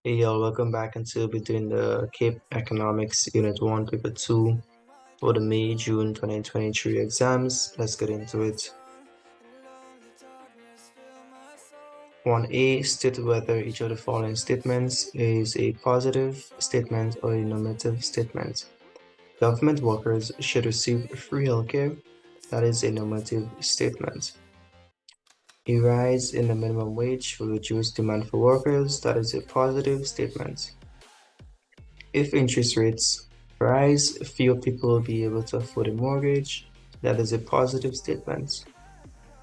Hey y'all, welcome back into between the Cape Economics Unit 1, Paper 2 for the May-June 2023 exams. Let's get into it. 1A, state whether each of the following statements is a positive statement or a normative statement. Government workers should receive free healthcare. That is a normative statement. A rise in the minimum wage will reduce demand for workers. That is a positive statement. If interest rates rise, fewer people will be able to afford a mortgage. That is a positive statement.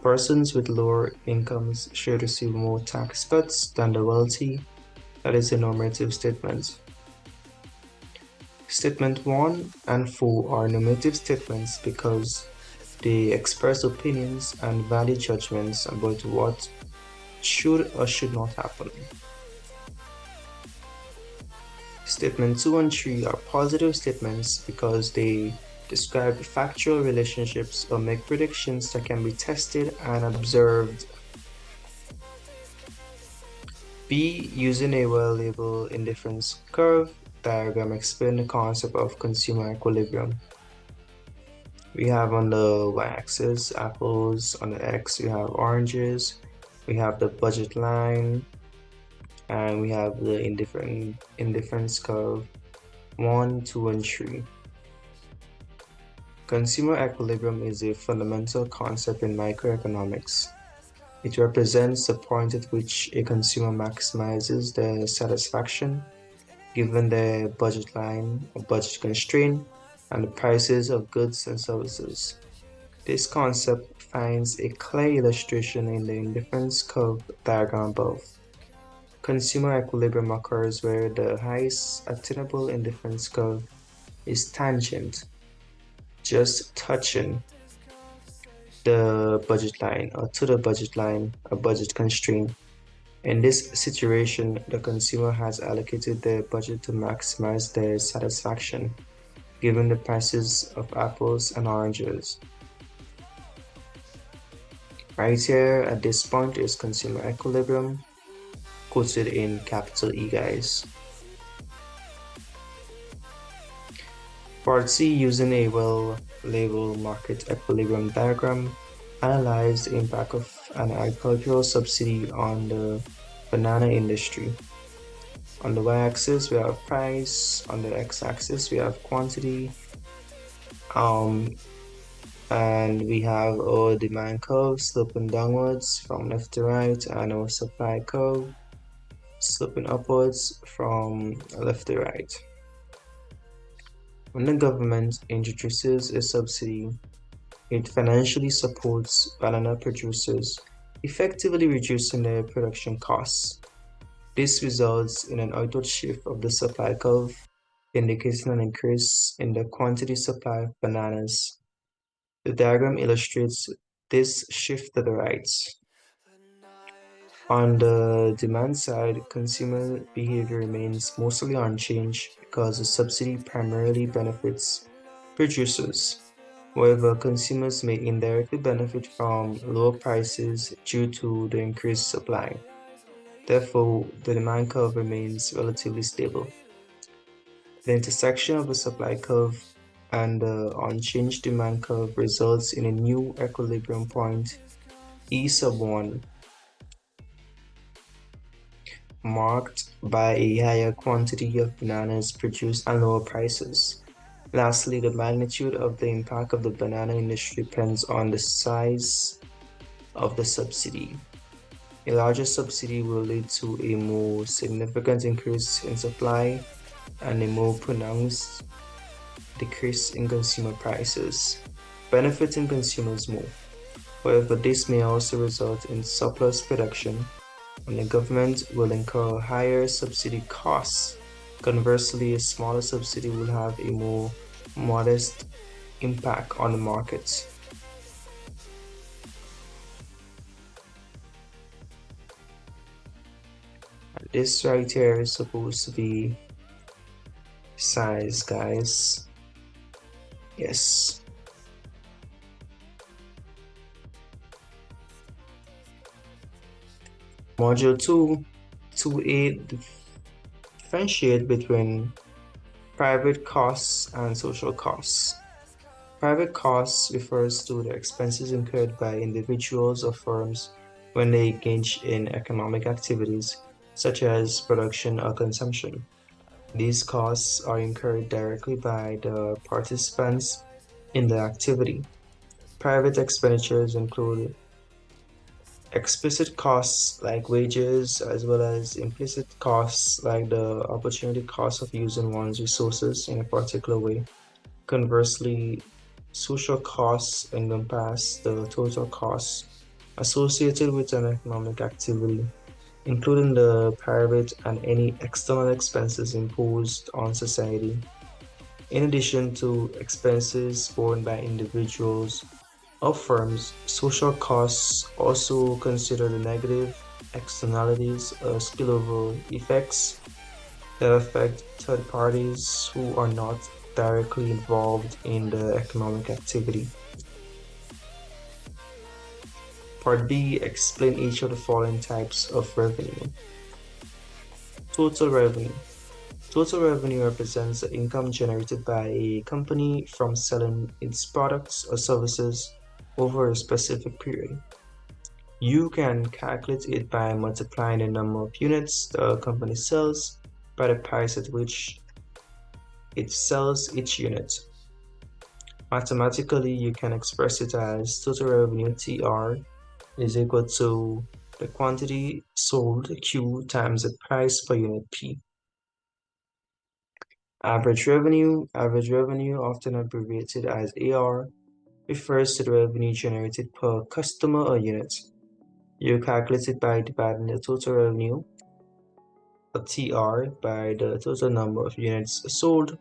Persons with lower incomes should receive more tax cuts than the wealthy. That is a normative statement. Statement 1 and 4 are normative statements because they express opinions and value judgments about what should or should not happen. Statement 2 and 3 are positive statements because they describe factual relationships or make predictions that can be tested and observed. B. Using a well-labeled indifference curve diagram explain the concept of consumer equilibrium. We have on the y-axis apples, on the x we have oranges, we have the budget line, and we have the indifference curve 1, 2, and 3. Consumer equilibrium is a fundamental concept in microeconomics. It represents the point at which a consumer maximizes their satisfaction given their budget line or budget constraint and the prices of goods and services. This concept finds a clear illustration in the indifference curve diagram above. Consumer equilibrium occurs where the highest attainable indifference curve is tangent, just touching the budget line or to the budget line, a budget constraint. In this situation, the consumer has allocated their budget to maximize their satisfaction, given the prices of apples and oranges. Right here at this point is consumer equilibrium, quoted in capital E, guys. Part C, using a well-labeled market equilibrium diagram, analyze the impact of an agricultural subsidy on the banana industry. On the y-axis, we have price. On the x-axis, we have quantity. And we have our demand curve sloping downwards from left to right, and our supply curve sloping upwards from left to right. When the government introduces a subsidy, it financially supports banana producers, effectively reducing their production costs. This results in an outward shift of the supply curve, indicating an increase in the quantity supply of bananas. The diagram illustrates this shift to the right. On the demand side, consumer behavior remains mostly unchanged because the subsidy primarily benefits producers. However, consumers may indirectly benefit from lower prices due to the increased supply. Therefore, the demand curve remains relatively stable. The intersection of the supply curve and the unchanged demand curve results in a new equilibrium point, E sub 1, marked by a higher quantity of bananas produced and lower prices. Lastly, the magnitude of the impact of the banana industry depends on the size of the subsidy. A larger subsidy will lead to a more significant increase in supply and a more pronounced decrease in consumer prices, benefiting consumers more. However, this may also result in surplus production, and the government will incur higher subsidy costs. Conversely, a smaller subsidy will have a more modest impact on the markets. This right here is supposed to be size, guys. Yes. Module 2, 2A, differentiate between private costs and social costs. Private costs refers to the expenses incurred by individuals or firms when they engage in economic activities such as production or consumption. These costs are incurred directly by the participants in the activity. Private expenditures include explicit costs like wages, as well as implicit costs like the opportunity cost of using one's resources in a particular way. Conversely, social costs encompass the total costs associated with an economic activity, including the private and any external expenses imposed on society. In addition to expenses borne by individuals or firms, social costs also consider the negative externalities or spillover effects that affect third parties who are not directly involved in the economic activity. Part B, explain each of the following types of revenue. Total revenue. Total revenue represents the income generated by a company from selling its products or services over a specific period. You can calculate it by multiplying the number of units the company sells by the price at which it sells each unit. Mathematically, you can express it as total revenue TR is equal to the quantity sold Q times the price per unit P. Average revenue, often abbreviated as AR, refers to the revenue generated per customer or unit. You calculate it by dividing the total revenue, or TR, by the total number of units sold.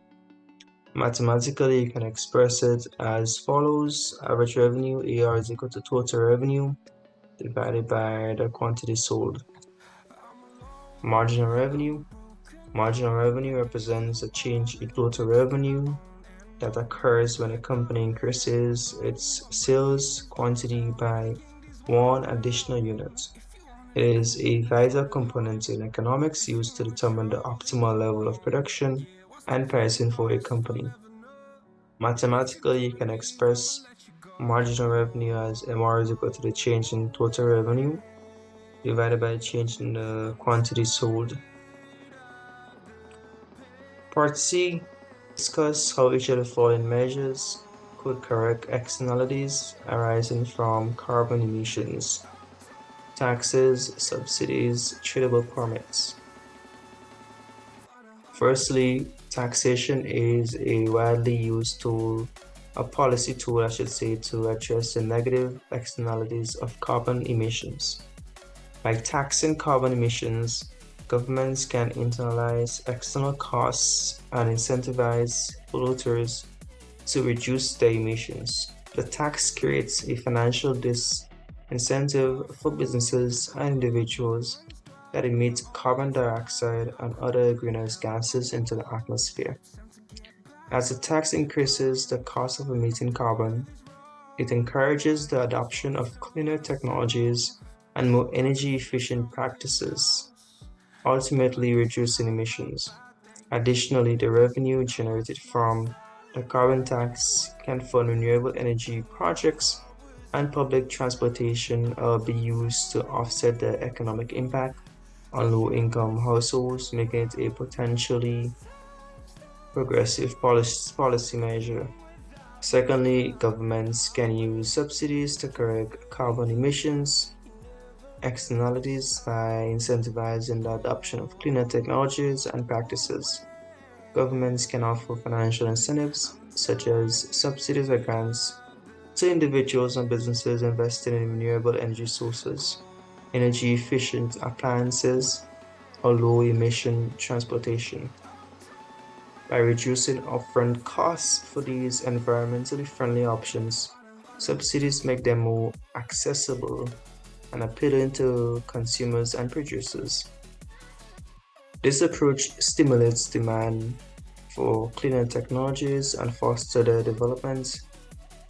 Mathematically, you can express it as follows. Average revenue, AR, is equal to total revenue divided by the quantity sold. Marginal revenue. Marginal revenue represents a change in total revenue that occurs when a company increases its sales quantity by one additional unit. It is a vital component in economics used to determine the optimal level of production and pricing for a company. Mathematically, you can express marginal revenue as MR is equal to the change in total revenue divided by the change in the quantity sold. Part C, discuss how each of the following measures could correct externalities arising from carbon emissions, taxes, subsidies, tradable permits. Firstly, taxation is a widely used tool, a policy tool, I should say, to address the negative externalities of carbon emissions. By taxing carbon emissions, governments can internalize external costs and incentivize polluters to reduce their emissions. The tax creates a financial disincentive for businesses and individuals that emit carbon dioxide and other greenhouse gases into the atmosphere. As the tax increases the cost of emitting carbon, it encourages the adoption of cleaner technologies and more energy-efficient practices, ultimately reducing emissions. Additionally, the revenue generated from the carbon tax can fund renewable energy projects and public transportation be used to offset the economic impact on low-income households, making it a potentially progressive policy measure. Secondly, governments can use subsidies to correct carbon emissions externalities by incentivizing the adoption of cleaner technologies and practices. Governments can offer financial incentives, such as subsidies or grants, to individuals and businesses investing in renewable energy sources, energy efficient appliances, or low emission transportation. By reducing upfront costs for these environmentally friendly options, subsidies make them more accessible and appealing to consumers and producers. This approach stimulates demand for cleaner technologies and fosters the development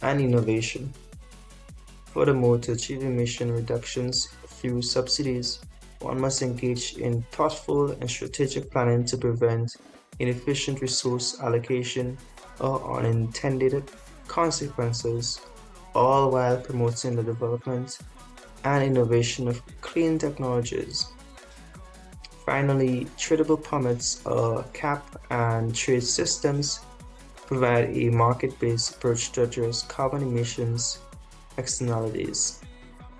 and innovation. Furthermore, to achieve emission reductions through subsidies, One must engage in thoughtful and strategic planning to prevent inefficient resource allocation or unintended consequences, all while promoting the development and innovation of clean technologies. Finally, tradable permits, cap and trade systems provide a market-based approach to address carbon emissions externalities.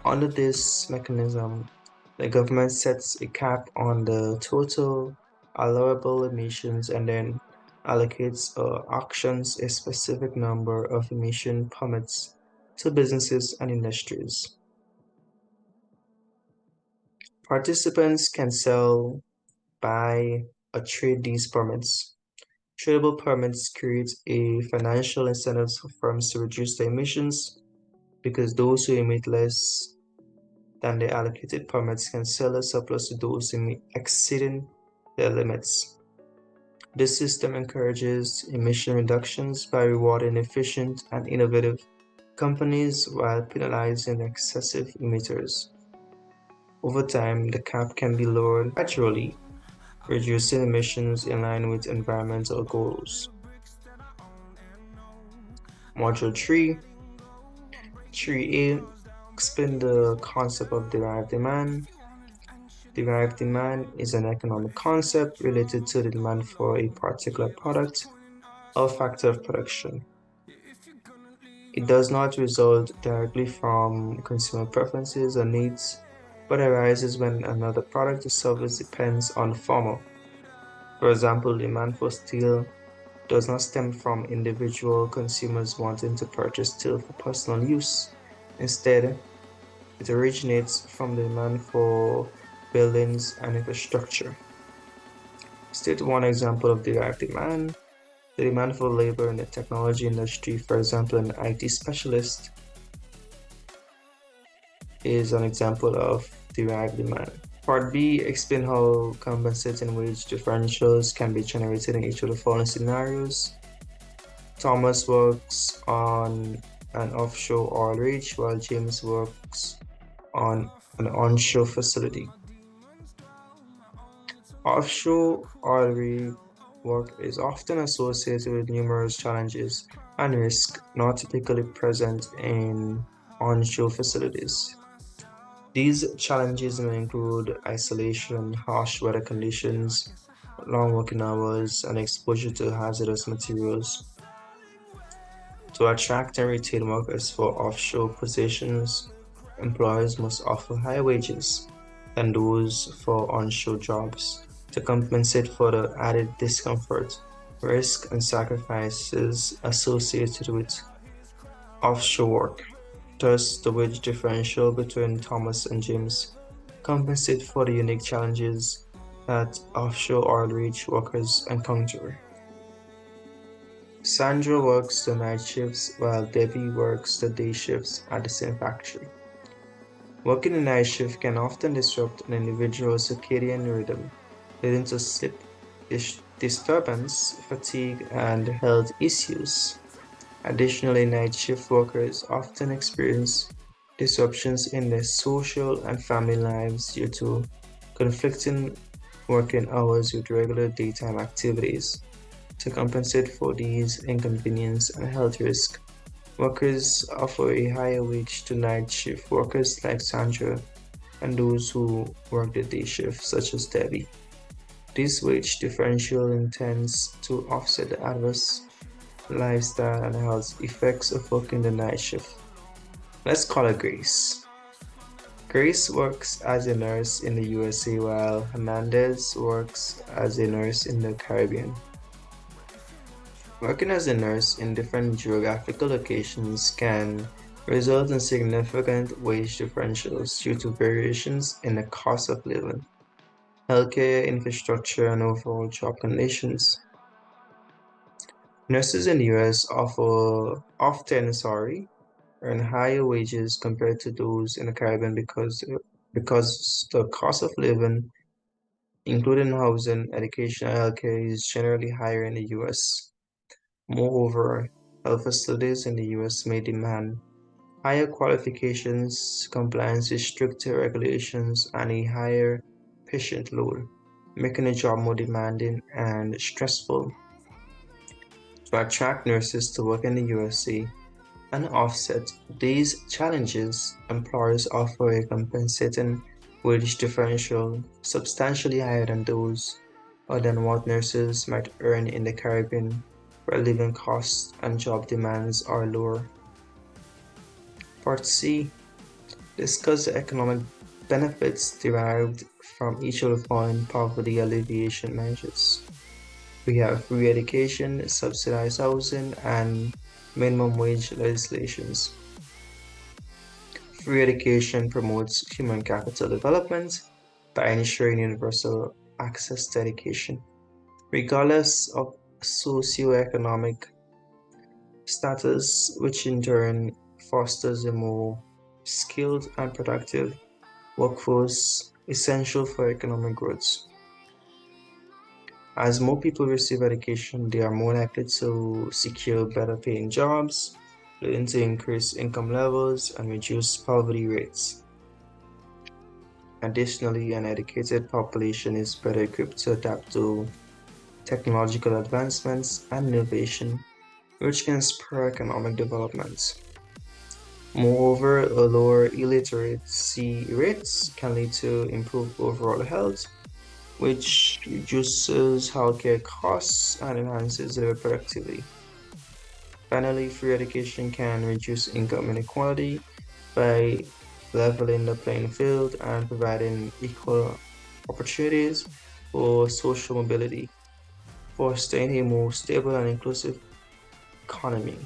Under this mechanism, the government sets a cap on the total allowable emissions and then allocates auctions a specific number of emission permits to businesses and industries. Participants can sell, buy, or trade these permits. Tradable permits create a financial incentive for firms to reduce their emissions because those who emit less than the allocated permits can sell a surplus to those exceeding their limits. This system encourages emission reductions by rewarding efficient and innovative companies while penalizing excessive emitters. Over time, the cap can be lowered gradually, reducing emissions in line with environmental goals. Module 3, 3A, explain the concept of derived demand. Derived demand is an economic concept related to the demand for a particular product or factor of production. It does not result directly from consumer preferences or needs, but arises when another product or service depends on the former. For example, demand for steel does not stem from individual consumers wanting to purchase steel for personal use. Instead, it originates from the demand for buildings and infrastructure. State one example of derived demand. The demand for labor in the technology industry, for example, an IT specialist, is an example of derived demand. Part B, explain how compensating wage differentials can be generated in each of the following scenarios. Thomas works on an offshore oil rig while James works on an onshore facility. Offshore oil rig work is often associated with numerous challenges and risks not typically present in onshore facilities. These challenges may include isolation, harsh weather conditions, long working hours, and exposure to hazardous materials. To attract and retain workers for offshore positions, employers must offer higher wages than those for onshore jobs to compensate for the added discomfort, risk, and sacrifices associated with offshore work. Thus, the wage differential between Thomas and James compensate for the unique challenges that offshore oil rig workers encounter. Sandra works the night shifts while Debbie works the day shifts at the same factory. Working a night shift can often disrupt an individual's circadian rhythm, leading to sleep disturbance, fatigue, and health issues. Additionally, night shift workers often experience disruptions in their social and family lives due to conflicting working hours with regular daytime activities. To compensate for these inconveniences and health risks, workers offer a higher wage to night shift workers like Sandra and those who work the day shift, such as Debbie. This wage differential intends to offset the adverse lifestyle and health effects of working the night shift. Let's call her Grace. Grace works as a nurse in the USA while Hernandez works as a nurse in the Caribbean. Working as a nurse in different geographical locations can result in significant wage differentials due to variations in the cost of living, healthcare infrastructure, and overall job conditions. Nurses in the US often earn higher wages compared to those in the Caribbean because the cost of living, including housing, education, and healthcare, is generally higher in the US. Moreover, health facilities in the US may demand higher qualifications, compliance with stricter regulations, and a higher patient load, making the job more demanding and stressful. To attract nurses to work in the USA and offset these challenges, employers offer a compensating wage differential substantially higher than those or than what nurses might earn in the Caribbean, where living costs and job demands are lower. Part C, discuss the economic benefits derived from each of the following poverty alleviation measures. We have free education, subsidized housing, and minimum wage legislations. Free education promotes human capital development by ensuring universal access to education, regardless of socioeconomic status, which in turn fosters a more skilled and productive workforce essential for economic growth. As more people receive education, they are more likely to secure better paying jobs, leading to increased income levels and reduced poverty rates. Additionally, an educated population is better equipped to adapt to technological advancements and innovation, which can spur economic development. Moreover, a lower illiteracy rates can lead to improved overall health, which reduces healthcare costs and enhances labor productivity. Finally, free education can reduce income inequality by leveling the playing field and providing equal opportunities for social mobility, fostering a more stable and inclusive economy.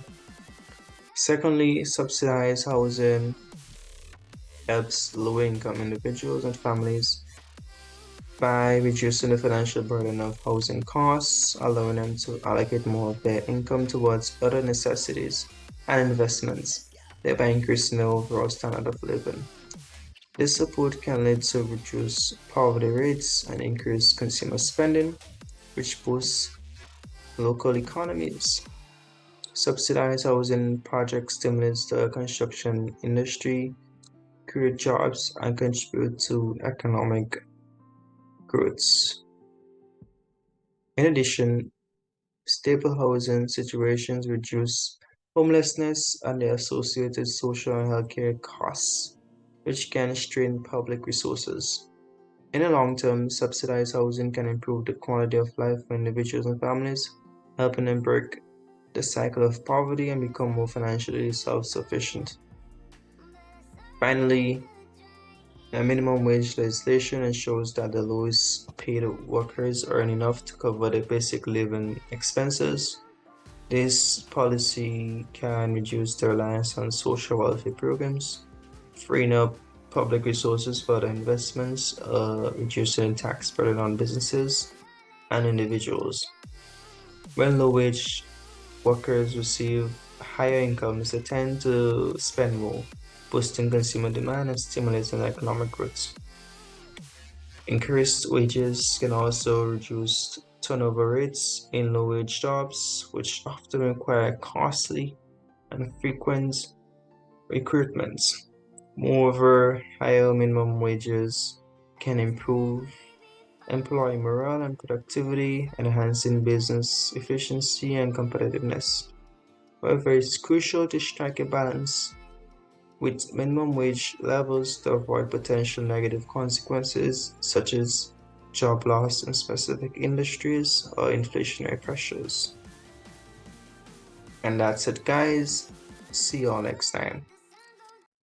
Secondly, subsidized housing helps low-income individuals and families by reducing the financial burden of housing costs, allowing them to allocate more of their income towards other necessities and investments, thereby increasing their overall standard of living. This support can lead to reduced poverty rates and increased consumer spending, which boosts local economies. Subsidized housing projects stimulates the construction industry, create jobs, and contribute to economic growth. In addition, stable housing situations reduce homelessness and the associated social and healthcare costs, which can strain public resources. In the long term, subsidized housing can improve the quality of life for individuals and families, helping them break the cycle of poverty and become more financially self-sufficient. Finally, the minimum wage legislation ensures that the lowest paid workers earn enough to cover their basic living expenses. This policy can reduce the reliance on social welfare programs, freeing up public resources for the investments, reducing tax burden on businesses and individuals. When low-wage workers receive higher incomes, they tend to spend more, boosting consumer demand and stimulating economic growth. Increased wages can also reduce turnover rates in low-wage jobs, which often require costly and frequent recruitments. Moreover, higher minimum wages can improve employee morale and productivity, enhancing business efficiency and competitiveness. However, it's crucial to strike a balance with minimum wage levels to avoid potential negative consequences such as job loss in specific industries or inflationary pressures. And that's it, guys. See you all next time.